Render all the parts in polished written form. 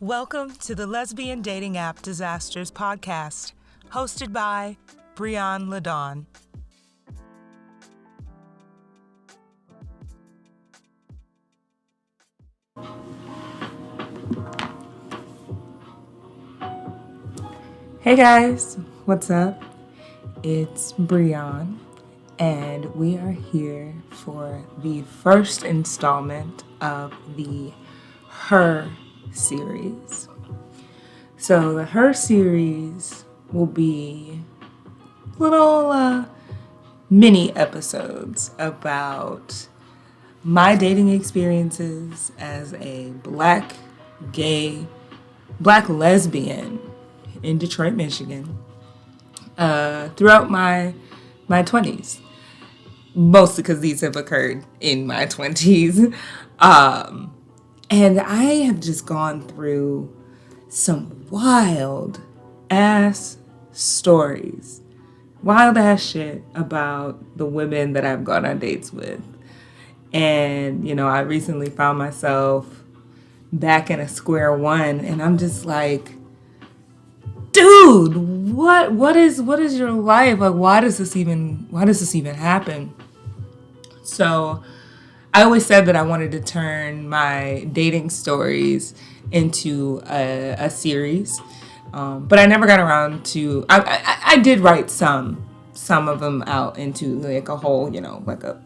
Welcome to the Lesbian Dating App Disasters podcast, hosted by Bréon LaDawn. Hey guys, what's up? It's Bréon, and we are here for the first installment of the Her series. So the Her series will be little mini episodes about my dating experiences as a black lesbian in Detroit, Michigan, throughout my 20s. Mostly because these have occurred in my 20s. And I have just gone through some wild ass stories, wild ass shit about the women that I've gone on dates with. And, I recently found myself back in a square one, and I'm just like, dude, what is your life? Like, why does this even happen? So I always said that I wanted to turn my dating stories into a series, but I never got around to. I did write some of them out into like a whole, like a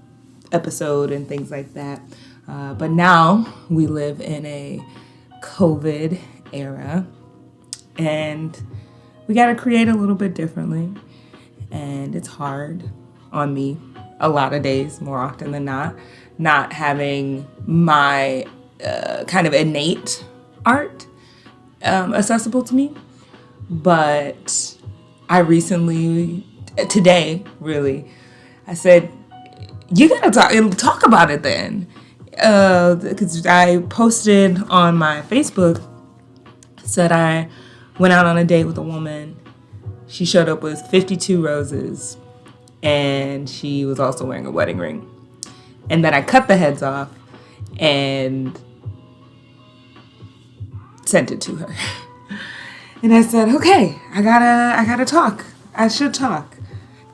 episode and things like that. But now we live in a COVID era, and we got to create a little bit differently, and it's hard on me a lot of days, more often than not having my kind of innate art accessible to me. But I recently, today really, I said, you gotta talk about it then. Because I posted on my Facebook, said I went out on a date with a woman. She showed up with 52 roses, and she was also wearing a wedding ring. And then I cut the heads off and sent it to her. And I said, okay, I gotta talk. I should talk.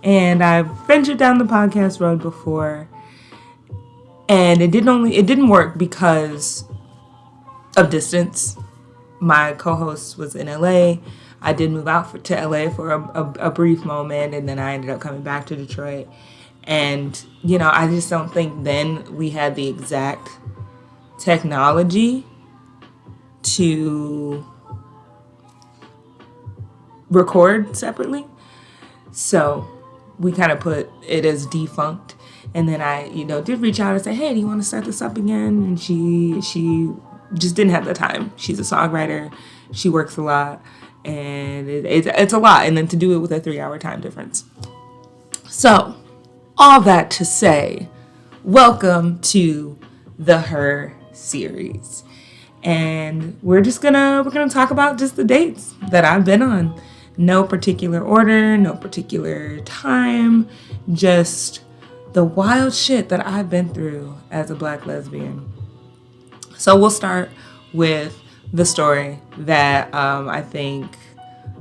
And I've ventured down the podcast road before, and it didn't work because of distance. My co-host was in LA. I did move out to LA for a brief moment, and then I ended up coming back to Detroit. And, I just don't think then we had the exact technology to record separately. So we kind of put it as defunct. And then I, did reach out and say, hey, do you want to start this up again? And she just didn't have the time. She's a songwriter. She works a lot. And it's a lot. And then to do it with a 3-hour time difference. So all that to say, welcome to the Her series. And we're gonna talk about just the dates that I've been on. No particular order, no particular time, just the wild shit that I've been through as a black lesbian. So we'll start with the story that I think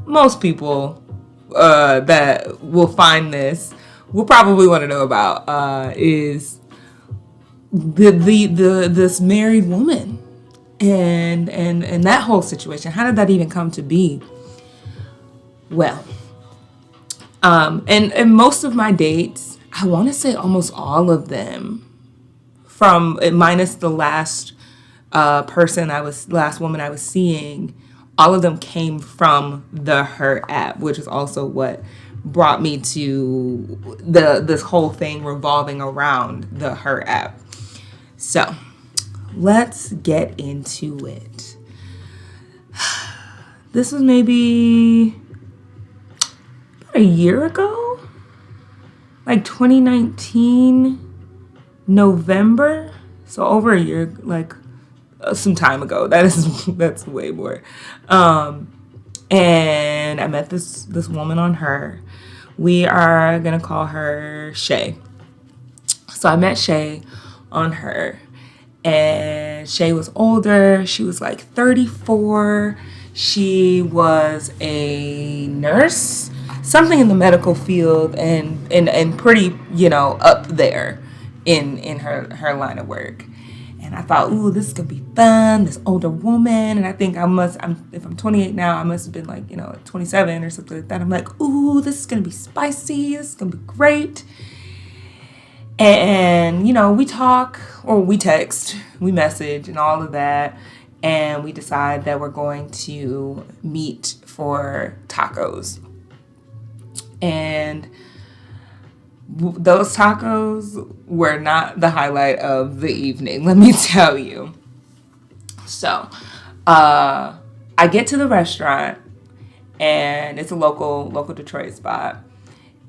most people that will find this will probably want to know about, is this married woman and that whole situation. How did that even come to be? Well, and most of my dates, I want to say almost all of them, from minus the last woman I was seeing, all of them came from the Her app, which is also what brought me to this whole thing revolving around the Her app. So let's get into it. This was maybe about a year ago, like 2019 November. So over a year, like some time ago. That's way more. And I met this woman on Her. We are gonna call her Shay. So I met Shay on Her, and and Shay was older. She was like 34. She was a nurse, something in the medical field, and pretty, up there in her line of work. And I thought, ooh, this is gonna be fun. This older woman, and I think if I'm 28 now, I must have been like 27 or something like that. I'm like, ooh, this is gonna be spicy. This is gonna be great. And we talk, or we text, we message, and all of that, and we decide that we're going to meet for tacos. And those tacos were not the highlight of the evening, let me tell you. So, I get to the restaurant, and it's a local Detroit spot.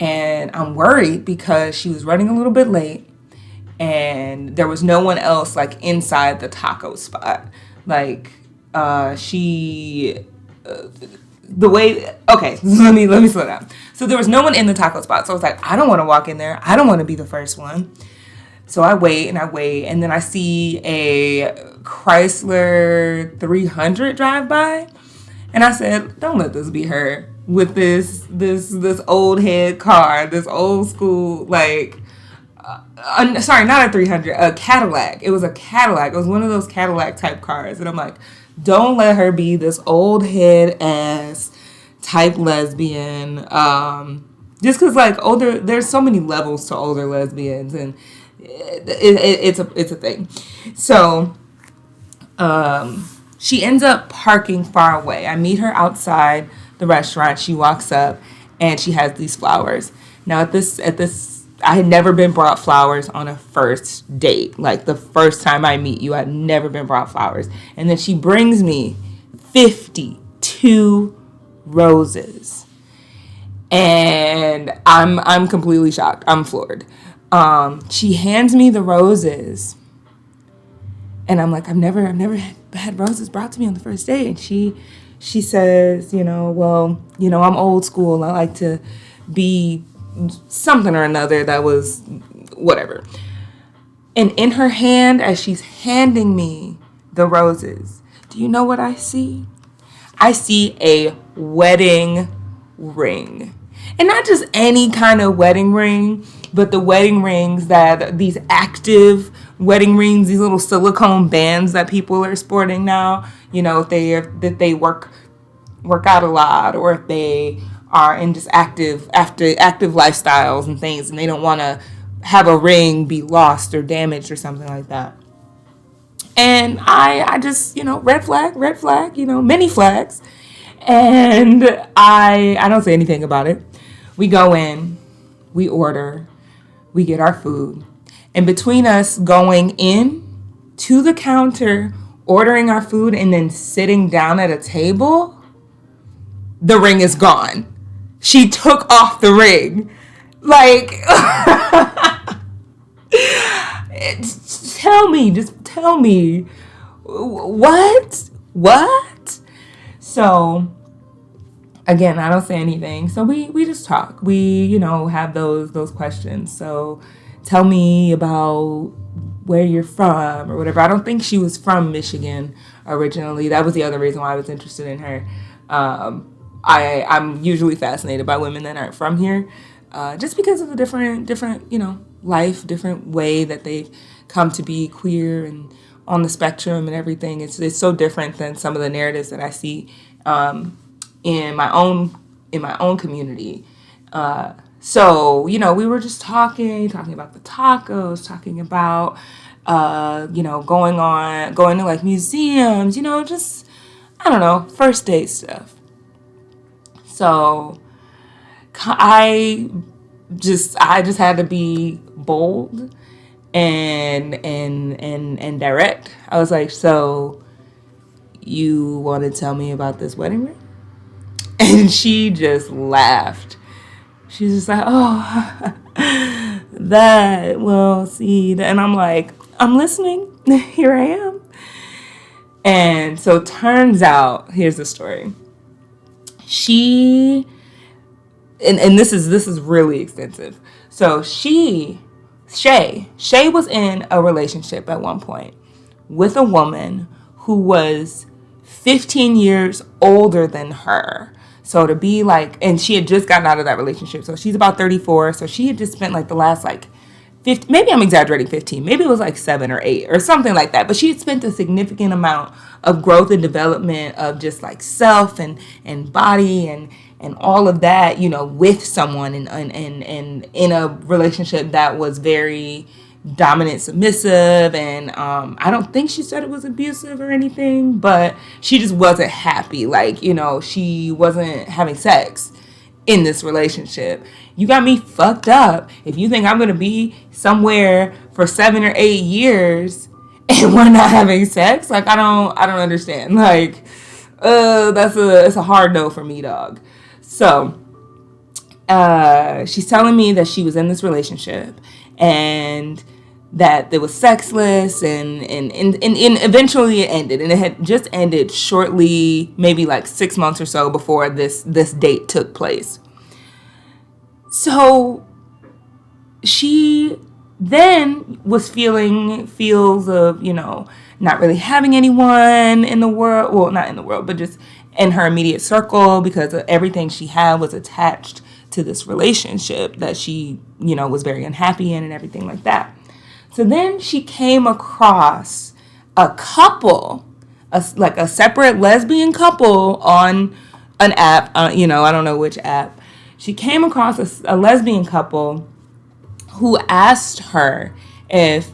And I'm worried because she was running a little bit late, and there was no one else like inside the taco spot. Like, let me slow down. So there was no one in the taco spot. So I was like, I don't want to walk in there. I don't want to be the first one. So I wait, and then I see a Chrysler 300 drive by, and I said, don't let this be her with this old head car, this old school, like, sorry, not a 300, a Cadillac. It was a Cadillac. It was one of those Cadillac type cars. And I'm like, don't let her be this old head ass type lesbian. Just because, like, there's so many levels to older lesbians, and it's a thing. So, she ends up parking far away. I meet her outside the restaurant. She walks up, and she has these flowers. Now, at this, I had never been brought flowers on a first date. Like, the first time I meet you, I'd never been brought flowers. And then she brings me 52 roses. And I'm completely shocked. I'm floored. She hands me the roses, and I'm like, I've never had roses brought to me on the first date. And she says, well, I'm old school. I like to be something or another that was whatever. And in her hand, as she's handing me the roses, do you know what I see? I see a wedding ring. And not just any kind of wedding ring, but the wedding rings that these active wedding rings, these little silicone bands that people are sporting now, if they work out a lot, or if they are in just active lifestyles and things, and they don't want to have a ring be lost or damaged or something like that. And I just, red flag, many flags. And I don't say anything about it. We go in, we order, we get our food. And between us going in to the counter, ordering our food, and then sitting down at a table, the ring is gone. She took off the ring. Like, tell me, what? So, again, I don't say anything. So we just talk. We, have those questions. So tell me about where you're from or whatever. I don't think she was from Michigan originally. That was the other reason why I was interested in her. I'm usually fascinated by women that aren't from here, just because of the different, life, different way that they've come to be queer and on the spectrum and everything. It's so different than some of the narratives that I see in my own community. So, we were just talking about the tacos, talking about, going to like museums, just, I don't know, first date stuff. So I just had to be bold and direct. I was like, so you want to tell me about this wedding ring? And she just laughed. She's just like, oh, see. And I'm like, I'm listening. Here I am. And so it turns out, here's the story. She, and this is really extensive. So Shay was in a relationship at one point with a woman who was 15 years older than her. So to be like, and she had just gotten out of that relationship. So she's about 34. So she had just spent like the last like 50, maybe I'm exaggerating 15. Maybe it was like 7 or 8 or something like that. But she had spent a significant amount of growth and development of just like self and body and all of that, you know, with someone and in a relationship that was very dominant, submissive, and I don't think she said it was abusive or anything, but she just wasn't happy. Like, you know, she wasn't having sex in this relationship. You got me fucked up if you think I'm gonna be somewhere for 7 or 8 years and we're not having sex. Like, I don't understand. Like, it's a hard no for me, dog. So she's telling me that she was in this relationship and that it was sexless and eventually it ended, and it had just ended shortly, maybe like 6 months or so before this date took place. So she then was feels of, you know, not really having anyone in the world, well, not in the world, but just in her immediate circle, because everything she had was attached to this relationship that she, you know, was very unhappy in and everything like that. So then she came across a couple, like a separate lesbian couple on an app, you know, I don't know which app. She came across a lesbian couple who asked her if,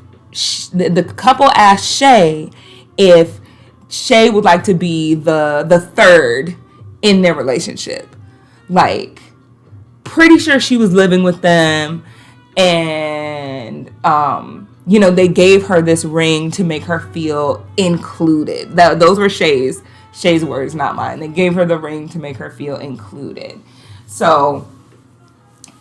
the couple asked Shay if Shay would like to be the third in their relationship. Like, pretty sure she was living with them, and you know, they gave her this ring to make her feel included. Those were Shay's words, not mine. They gave her the ring to make her feel included. So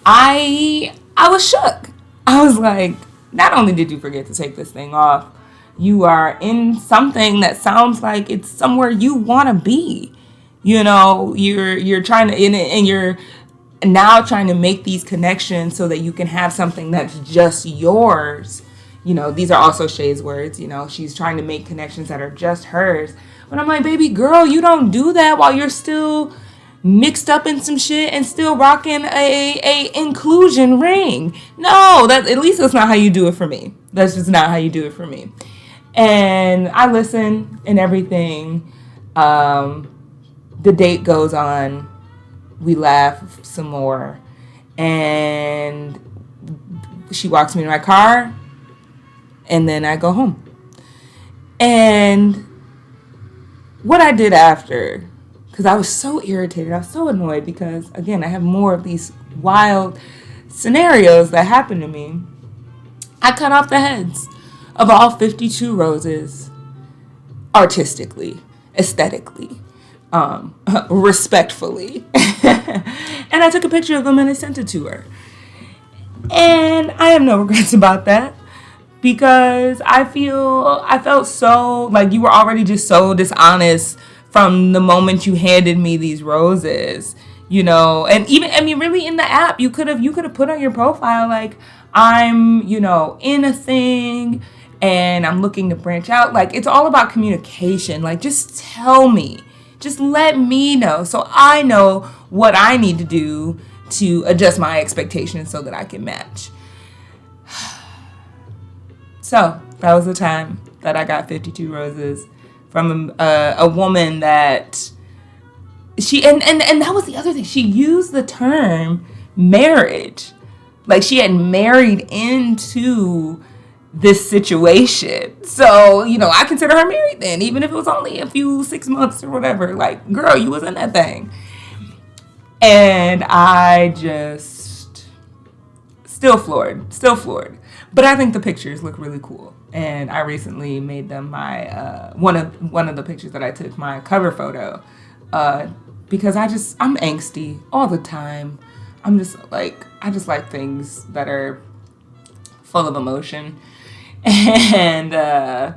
I was shook. I was like, not only did you forget to take this thing off, you are in something that sounds like it's somewhere you want to be. You know, you're trying to, and you're now trying to make these connections so that you can have something that's just yours. You know, these are also Shay's words. You know, she's trying to make connections that are just hers. But I'm like, baby girl, you don't do that while you're still mixed up in some shit and still rocking a inclusion ring. No, at least that's not how you do it for me. That's just not how you do it for me. And I listen and everything. The date goes on. We laugh some more. And she walks me to my car. And then I go home. And what I did after, because I was so irritated, I was so annoyed, because, again, I have more of these wild scenarios that happen to me. I cut off the heads of all 52 roses, artistically, aesthetically, respectfully. And I took a picture of them and I sent it to her. And I have no regrets about that, because I felt so, like, you were already just so dishonest from the moment you handed me these roses, you know. And even, I mean, really, in the app, you could have put on your profile, like, I'm, you know, in a thing and I'm looking to branch out. Like, it's all about communication. Like, just tell me, just let me know, so I know what I need to do to adjust my expectations so that I can match. So that was the time that I got 52 roses from a woman that she, and that was the other thing. She used the term marriage. Like, she had married into this situation. So, you know, I consider her married then, even if it was only a few 6 months or whatever. Like, girl, you was in that thing. And I just still floored. But I think the pictures look really cool. And I recently made them my, one of the pictures that I took, my cover photo, because I'm angsty all the time. I'm just like, I just like things that are full of emotion. And then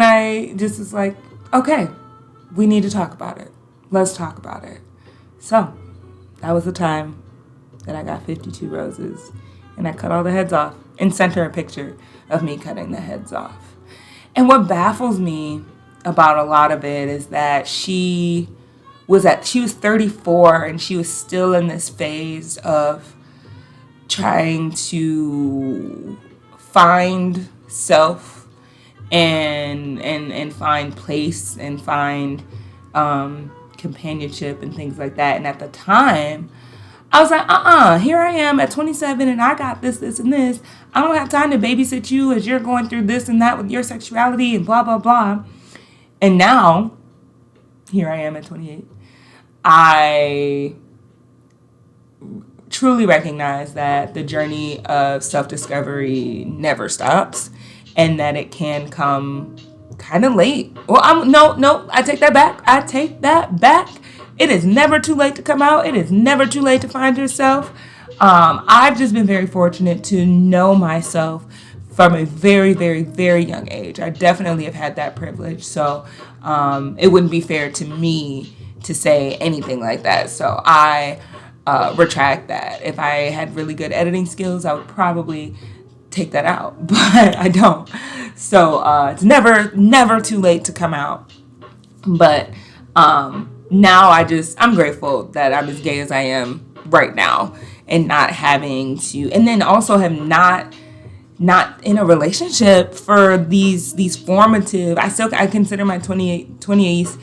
I just was like, okay, we need to talk about it. Let's talk about it. So that was the time that I got 52 roses, and I cut all the heads off and sent her a picture of me cutting the heads off. And what baffles me about a lot of it is that she was 34 and she was still in this phase of trying to find self and find place and find companionship and things like that. And at the time, I was like, here I am at 27 and I got this, and this. I don't have time to babysit you as you're going through this and that with your sexuality and blah, blah, blah. And now, here I am at 28. I truly recognize that the journey of self-discovery never stops and that it can come kind of late. Well, I take that back. It is never too late to come out. It is never too late to find yourself. I've just been very fortunate to know myself from a very, very, very young age. I definitely have had that privilege. So it wouldn't be fair to me to say anything like that. So I retract that. If I had really good editing skills, I would probably take that out, but I don't. So it's never too late to come out. But now I'm grateful that I'm as gay as I am right now and not having to, and then also have not in a relationship for these formative, I consider my 20s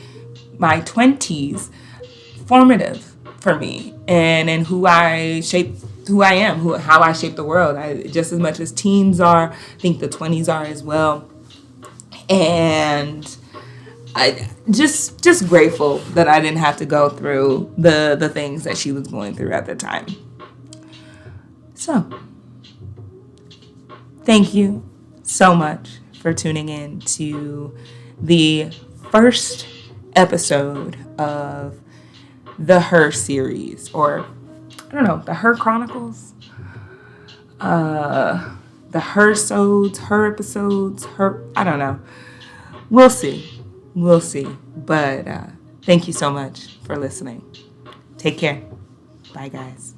formative for me and who I am, how I shape the world. Just as much as teens are, I think the 20s are as well. And I just grateful that I didn't have to go through the things that she was going through at the time. So, thank you so much for tuning in to the first episode of the Her series, or I don't know, the Her Chronicles, the Her-sodes, Her episodes, I don't know. We'll see. But thank you so much for listening. Take care. Bye, guys.